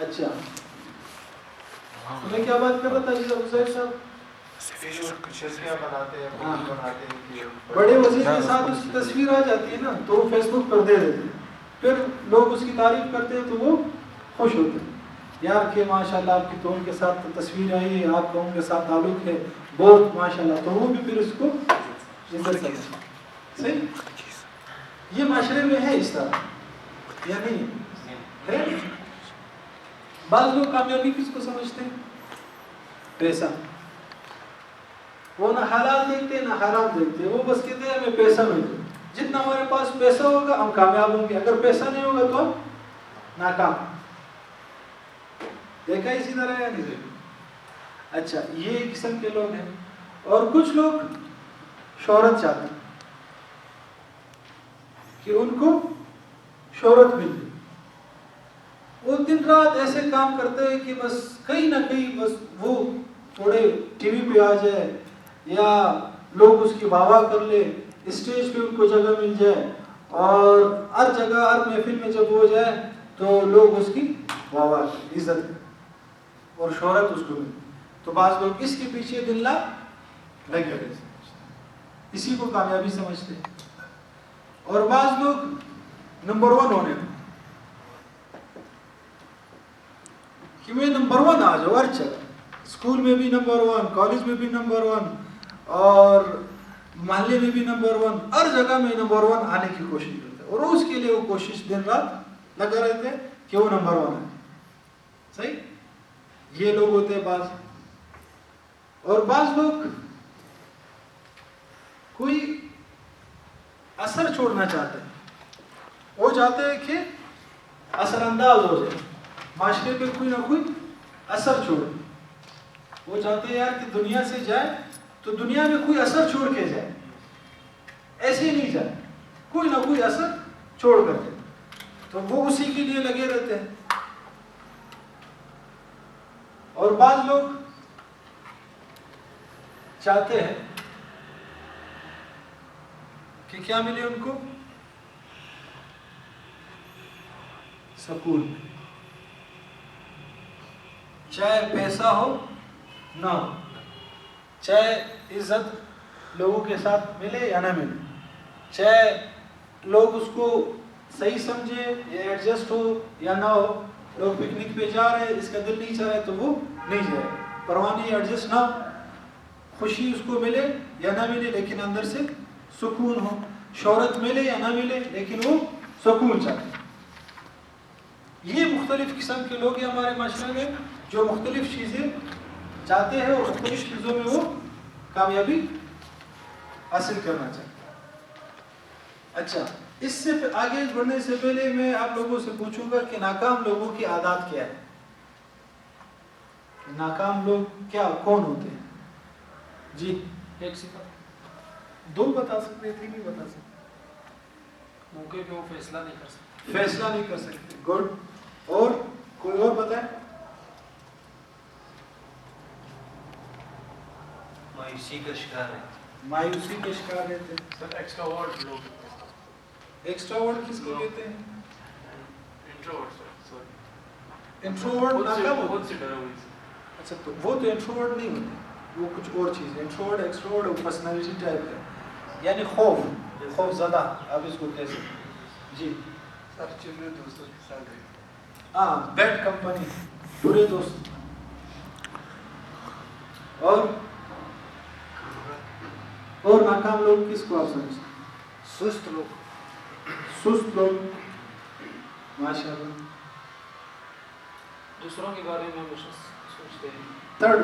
اچھا میں کیا بات کر رہا تھا عزیر صاحب؟ بڑے وزیر کے ساتھ اس کی تصویر آ جاتی ہے نا تو وہ فیس بک پر دے دیتے ہیں، پھر لوگ اس کی تعریف کرتے ہیں تو وہ خوش ہوتے ہیں، یار کہ ماشاء اللہ آپ کی تو ان کے ساتھ تصویر آئی ہے، آپ کا ان کے ساتھ تعلق ہے بہت ماشاء اللہ، تو وہ بھی پھر اس کو عزت کرتے ہیں. صحیح، یہ معاشرے میں ہے اس طرح یا نہیں ہے؟ بعض لوگ کامیابی کس کو سمجھتے ہیں؟ پیسہ. وہ نہ حالات دیکھتے نہ حرام دیکھتے، وہ بس کہتے ہیں ہمیں پیسہ ملے، جتنا ہمارے پاس پیسہ ہوگا ہم کامیاب ہوں گے، اگر پیسہ نہیں ہوگا تو ہم ناکام. دیکھا اسی طرح یا نہیں دیکھا؟ اچھا یہ ایک قسم کے لوگ ہیں. اور کچھ لوگ شہرت چاہتے ہیں کہ ان کو شہرت مل جائے، وہ دن رات ایسے کام کرتے ہیں کہ بس کہیں نہ کہیں بس وہ تھوڑے ٹی وی پہ آ جائے یا لوگ اس کی واہ واہ کر لے، اسٹیج پہ ان کو جگہ مل جائے، اور ہر جگہ ہر محفل میں جب ہو جائے تو لوگ اس کی واہ واہ کریں، عزت کریں اور شہرت اس کو ملے. تو بعض لوگ اس کے پیچھے دن رات لگے رہتے ہیں، اسی کو کامیابی سمجھتے ہیں. اور بعض لوگ نمبر 1 ہونے کہ میں نمبر 1 آ جاؤ ہر جگہ، اسکول میں بھی نمبر 1، کالج میں بھی نمبر 1، اور محلے میں بھی نمبر 1، ہر جگہ میں نمبر 1 آنے کی کوشش کرتے ہیں، اور اس کے لیے وہ کوشش دن رات لگا رہتے ہیں کہ وہ نمبر 1 ہے. صحیح، یہ لوگ ہوتے ہیں بعض. اور بعض لوگ کوئی اثر چھوڑنا چاہتے ہیں، وہ چاہتے ہیں کہ اثر انداز ہو جائے، معاشرے پہ کوئی نہ کوئی اثر چھوڑے. وہ چاہتے ہیں یار کہ دنیا سے جائے تو دنیا میں کوئی اثر چھوڑ کے جائے، ایسے ہی نہیں جائے، کوئی نہ کوئی اثر چھوڑ کر جائے. تو وہ اسی کے لیے لگے رہتے ہیں. اور بعض لوگ چاہتے ہیں کہ کیا ملے ان کو؟ سکون، چاہے پیسہ ہو نہ ہو، چاہے عزت لوگوں کے ساتھ ملے یا نہ ملے، چاہے لوگ اس کو صحیح سمجھے یا ایڈجسٹ ہو یا نہ ہو. لوگ پکنک پہ جا رہے ہیں، اس کا دل نہیں چاہ رہے تو وہ نہیں جائے، پرواہ نہیں، ایڈجسٹ نہ ہو، خوشی اس کو ملے یا نہ ملے لیکن اندر سے سکون ہو، شہرت ملے یا نہ ملے لیکن وہ سکون چاہتے. یہ مختلف قسم کے لوگ ہیں ہمارے معاشرے میں جو مختلف چیزیں چاہتے ہیں اور مختلف چیزوں میں وہ کامیابی حاصل کرنا چاہتے ہیں. اچھا اس سے آگے بڑھنے سے پہلے میں آپ لوگوں سے پوچھوں گا کہ ناکام لوگوں کی عادات کیا ہے؟ ناکام لوگ کیا کون ہوتے ہیں؟ جی ایک صفت، 2 بتا سکتے، 3 بھی بتا سکتے. موقع پہ وہ فیصلہ نہیں کر سکتے. فیصلہ نہیں کر سکتے، گڈ. اور کوئی اور بتائے؟ مایوسی کا شکار ہے. مایوسی کے شکار رہتے ہیں. سر ایکسٹراورٹ لوگ. ایکسٹراورٹ کس کو کہتے ہیں؟ انٹروورٹ سر، سوری. انٹروورٹ ناکام خود سے ڈرا ہوئی. اچھا تو وہ تو انٹروورٹ نہیں ہوتے، وہ کچھ اور چیز ہے. انٹروورٹ ایکسٹروورٹ پرسنالٹی ٹائپ ہے، یعنی خوف زدہ آپ اس کو کہہ سکتے ہیں. جی سر چلے دوستوں کے ساتھ رہے. ہاں، بیڈ کمپنی، برے دوست. اور ناکام لوگ کس کو آپ سمجھتے ہیں؟ سست لوگ. سست لوگ، ماشاء اللہ. دوسروں کے بارے میں ہمیشہ سوچتے ہیں. تھرڈ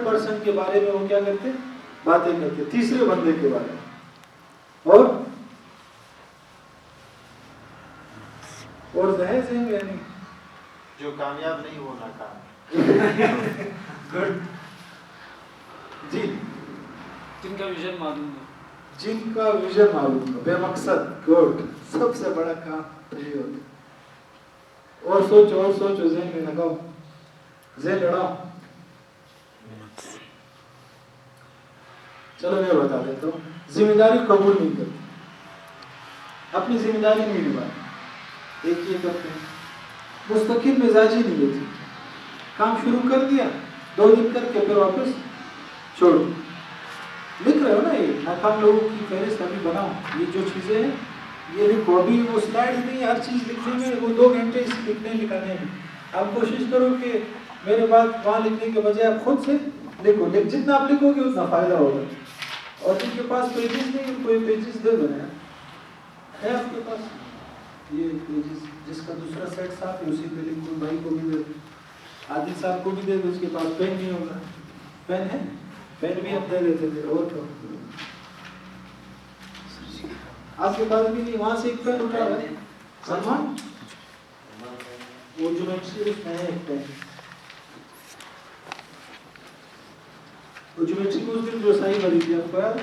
پرسن کے بارے میں وہ کیا کرتے ہیں؟ باتیں کرتے ہیں، تیسرے بندے کے بارے میں. اور جہیز ہیں یعنی جو کامیاب نہیں وہ ناکام. گڈ. جی جن کا ویژن معلوم ہے. جن کا ویژن معلوم ہے، بے مقصد. گڈ. سب سے بڑا کام یہ ہوتا ہے. اور سوچو ذہن میں لگاؤ، ذہن لڑاؤ. چلو میں بتا دیتا ہوں. ذمہ داری قبول نہیں کرتے. اپنی ذمہ داری نہیں نبھاتے، ایک یہ کرتے ہیں، مستقل مزاجی نہیں ہوتی، کام شروع کر دیا 2 دن کر کے پھر واپس چھوڑ دیا۔ لکھ رہے ہو نا، یہ ناکام لوگوں کی فہرست ابھی بناؤ، یہ جو چیزیں ہیں یہ لکھو، ابھی وہ سلائڈ نہیں، ہر چیز لکھنے میں وہ 2 گھنٹے اس لکھنے لکھانے میں، آپ کوشش کرو کہ میرے بات وہاں لکھنے کے بجائے آپ خود سے لکھو، جتنا آپ لکھو گے اتنا فائدہ ہوگا۔ اور جن کے پاس پیجز نہیں ان کو یہ پیجز دے دو ہے آپ کے پاس یہ پیجز، جس کا دوسرا سیٹ صاف ہے اسی پہ لکھو، بھائی کو بھی دے دو، عادل صاحب کو بھی دے دو، اس کے پاس پین نہیں ہوگا، پین ہے، پین بھی آپ دے دیتے تھے، اور کیا آپ کے پاس بھی نہیں، وہاں سے ایک پین اٹھا ہے سلمان، وہ جو اس میں ہے ایک پین، وہ جیومیٹری کو اس دن جو صحیح بری تھی آپ کو یاد؟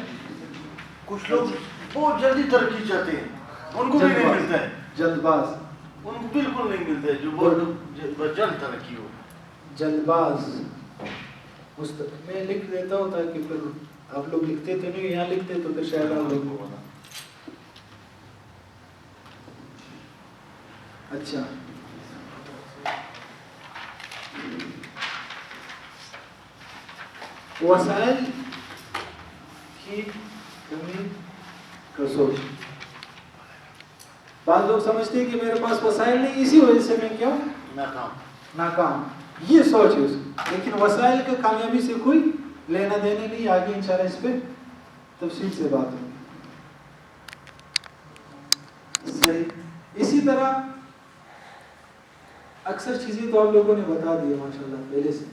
کچھ لوگ بہت جلدی ترقی چاہتے ہیں، ان کو بھی نہیں ملتا ہے، جلد باز، ان کو بالکل نہیں ملتا ہے جو بہت جلد ترقی ہو۔ جلد باز میں لکھ دیتا ہوں تاکہ پھر آپ لوگ لکھتے تھے نہیں، یہاں لکھتے تو پھر شاید آپ لوگ اچھا وسائل کی کمی کا سوچ، بعض لوگ سمجھتے ہیں کہ میرے پاس وسائل نہیں، اسی وجہ سے میں کیوں ناکام، یہ سوچ ہے اس کی، لیکن وسائل کا کامیابی سے کوئی لینا دینا نہیں، آگے انشاءاللہ اس پہ تفصیل سے بات ہوگی۔ صحیح، اسی طرح اکثر چیزیں تو آپ لوگوں نے بتا دی ہے ماشاءاللہ پہلے سے،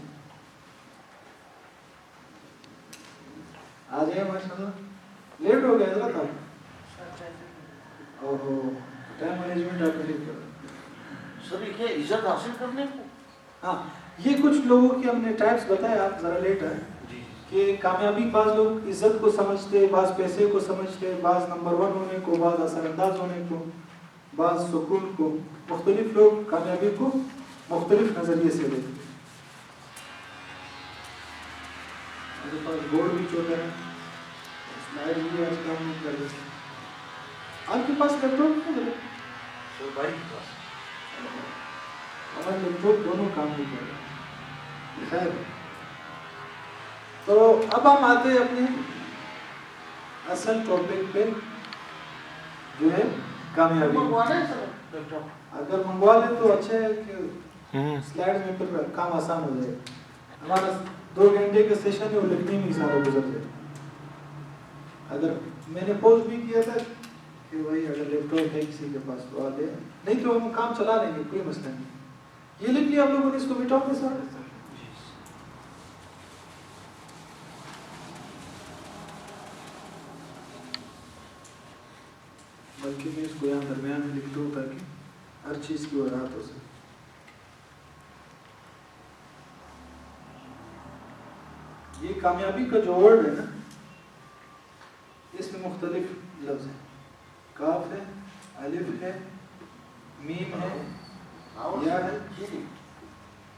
آ جائے ماشاءاللہ، لیٹ ہو گیا حضرت آپ، اوہو ٹائم مینجمنٹ آپ نے نہیں کرا سر یہ کیا عزت حاصل کرنے کو؟ ہاں یہ کچھ لوگوں کے ہم نے ٹائپس بتائے، آپ ذرا لیٹ آئے کہ کامیابی بعض لوگ عزت کو سمجھتے، بعض پیسے کو سمجھتے، بعض نمبر 1 ہونے کو، بعض اثر انداز ہونے کو، بعض سکون کو، مختلف لوگ کامیابی کو مختلف نظریے سے دیکھتے ہیں۔ میرے پاس بورڈ بھی چھوٹا ہے، سلائڈ بھی آج کام نہیں کر رہے، آپ کے پاس لیپ ٹاپ ہے؟ سر بھائی کے پاس ہمارے لیپ ٹاپ دونوں کام نہیں کر رہے، خیر۔ تو اب ہم آتے ہیں اپنے اصل ٹاپک پہ جو ہے کامیابی۔ اگر منگوا لیں تو اچھا ہے کہ سلائڈ میں پھر کام آسان ہو جائے، ہمارا 2 گھنٹے کا سیشن ہے وہ لکھنے میں سارا گزر جائے۔ اگر میں نے پوسٹ بھی کیا تھا کہ بھائی اگر لیپ ٹاپ ہے کسی کے پاس تو آ دے، نہیں تو ہم کام چلا لیں گے، کوئی مسئلہ نہیں۔ یہ لکھ لیا آپ لوگوں نے، اس کو مٹاؤ کے ساتھ، بلکہ میں اس کو یہاں درمیان میں لکھ دوں تاکہ ہر چیز کی وضاحت ہو سکے۔ یہ کامیابی کا جو ورڈ ہے نا، اس میں مختلف لفظ ہیں، کاف ہے، الف ہے، میم ہے، یا ہے،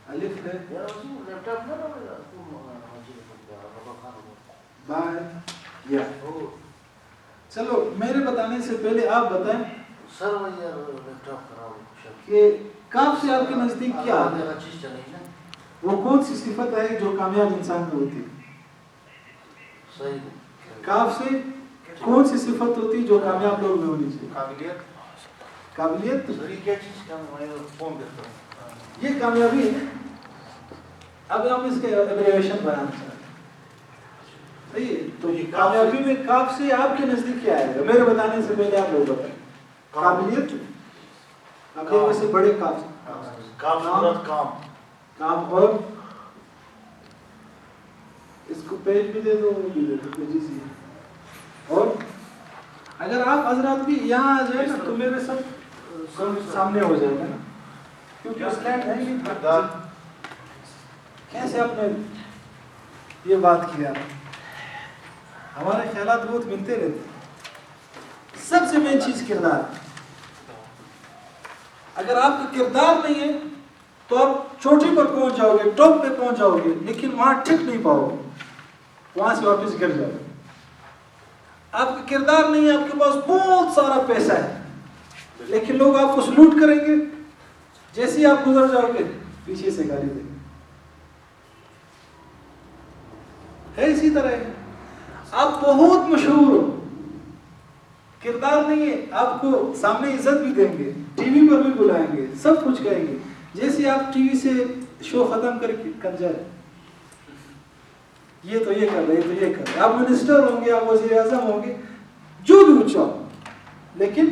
الف ہے، با ہے، یا۔ چلو میرے بتانے سے پہلے آپ بتائیں سر وہ یار لیپ ٹاپ کراؤ کہ کاف سے آپ کے نزدیک کیا ہے؟ چیز چلے نا وہ کون سی صفت ہے جو کامیاب انسان میں ہوتی ہے؟ صحیح، کاف سے کون سی صفت ہوتی ہے جو کامیاب لوگ میں ہونی چاہیے؟ قابلیت۔ سر یہ کیا چیز کا میں فون کرتا ہوں، یہ کامیابی ہے۔ اب ہم اس کے ایبریویشن بنانا چاہتے ہیں، صحیح ہے؟ تو یہ کامیابی میں کاف سے آپ کے نزدیک کیا آئے گا؟ میرے بتانے سے پہلے آپ لوگ بتائیں۔ قابلیت، قابلیت میں سے بڑے کاف سے کام صورت کام، کام، اور اس کو پیج بھی دے دو، وہ بھی دے دو، پیجز ہی ہے۔ اور اگر آپ حضرات بھی یہاں آ جائیں نا تو میرے سب سامنے ہو جائے گا نا، کیونکہ سلائڈ ہے نہیں، کیسے آپ نے یہ بات کیا؟ ہمارے خیالات بہت ملتے رہتے ہیں۔ سب سے مین چیز کردار، اگر آپ کا کردار نہیں ہے تو آپ چوٹی پر پہنچ جاؤ گے، ٹاپ پہ پہنچ جاؤ گے، لیکن وہاں ٹک نہیں پاؤ گے، وہاں سے واپس گر جاؤ گے۔ آپ کا کردار نہیں ہے، آپ کے پاس بہت سارا پیسہ ہے لیکن لوگ آپ کو سلوٹ کریں گے، جیسے ہی آپ گزر جاؤ گے پیچھے سے گالی دیں گے. ہے اسی طرح ہے. آپ بہت مشہور ہو، کردار نہیں ہے، آپ کو سامنے عزت بھی دیں گے، ٹی وی پر بھی بلائیں گے، سب کچھ کہیں گے. جیسے آپ ٹی وی سے شو ختم کر کے کنجر یہ تو یہ کر رہے، یہ تو یہ کر رہے. آپ منسٹر ہوں گے، آپ وزیر اعظم ہوں گے، جو بھی اونچا ہو، لیکن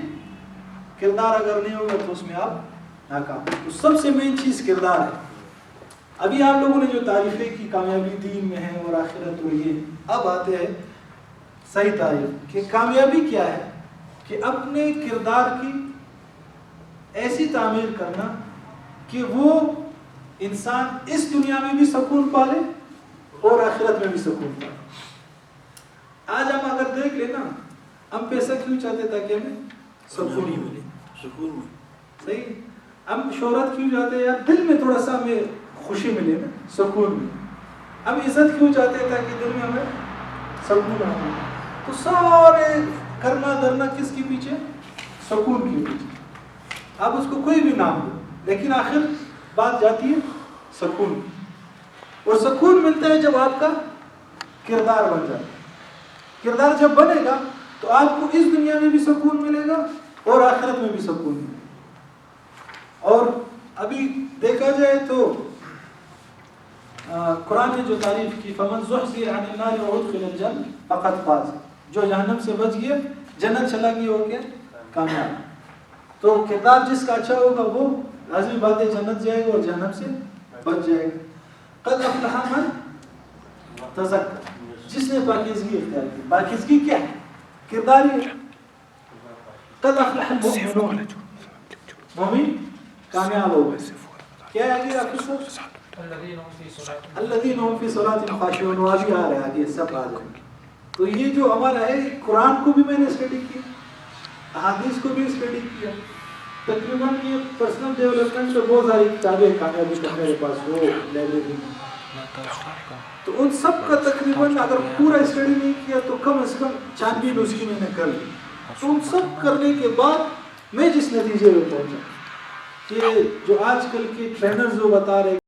کردار اگر نہیں ہوگا تو اس میں آپ ناکام. تو سب سے مین چیز کردار ہے. ابھی آپ لوگوں نے جو تعریفیں کی کامیابی دین میں ہے اور آخرت اور یہ، اب آتے ہیں صحیح تعریف کہ کامیابی کیا ہے. کہ اپنے کردار کی ایسی تعمیر کرنا کہ وہ انسان اس دنیا میں بھی سکون پالے اور آخرت میں بھی سکون پالے. آج ہم اگر دیکھ لیں نا، ہم پیسہ کیوں چاہتے تاکہ ہمیں سکون ملے، سکون میں صحیح. ہم شہرت کیوں چاہتے ہیں؟ یار دل میں تھوڑا سا ہمیں خوشی ملے نا، سکون ملے. ہم عزت کیوں چاہتے ہیں؟ تاکہ دل میں ہمیں سکون ملے. تو سارے کرنا دھرنا کس کے پیچھے؟ سکون کے پیچھے. آپ اس کو کوئی بھی نام دو، لیکن آخر بات جاتی ہے سکون کی. اور سکون ملتا ہے جب آپ کا کردار بن جاتا ہے. کردار جب بنے گا تو آپ کو اس دنیا میں بھی سکون ملے گا اور آخرت میں بھی سکون ملے گا. اور ابھی دیکھا جائے تو قرآن نے جو تعریف کی فمن زحزح عن النار وادخل الجنة فقد فاز، جو جہنم سے بچ گیا جنت چلا گیا ہو گیا کامیاب. تو کردار جس کا اچھا ہوگا وہ لازمی بات ہے جنت جائے گا اور جہنم سے بچ جائے گا. قد افلح من تزکا، جس نے پاکیزگی اختیار کی. پاکیزگی کیا ہے؟ کردار ہی ہے. قد افلح المؤمنون، مومن کامیاب ہو گئے. کیا ہے آگے آپ کے ساتھ؟ الذین هم فی صلاتهم خاشعون. آگے آ رہے ہیں، آگے سب آ رہے ہیں. تو یہ جو ہمارا ہے قرآن کو بھی میں نے اسٹڈی کیا، احادیث کو بھی اسٹڈی کیا. تقریباً یہ پرسنل ڈیولپمنٹ پہ بہت ساری کتابیں کامیابی کا میرے پاس وہ لائبریری میں. تو ان سب کا تقریباً اگر پورا اسٹڈی نہیں کیا تو کم از کم چھانبین اس کی میں نے کر لی. تو ان سب کرنے کے بعد میں جس نتیجے میں پہنچا کہ جو آج کل کے ٹرینرز جو بتا رہے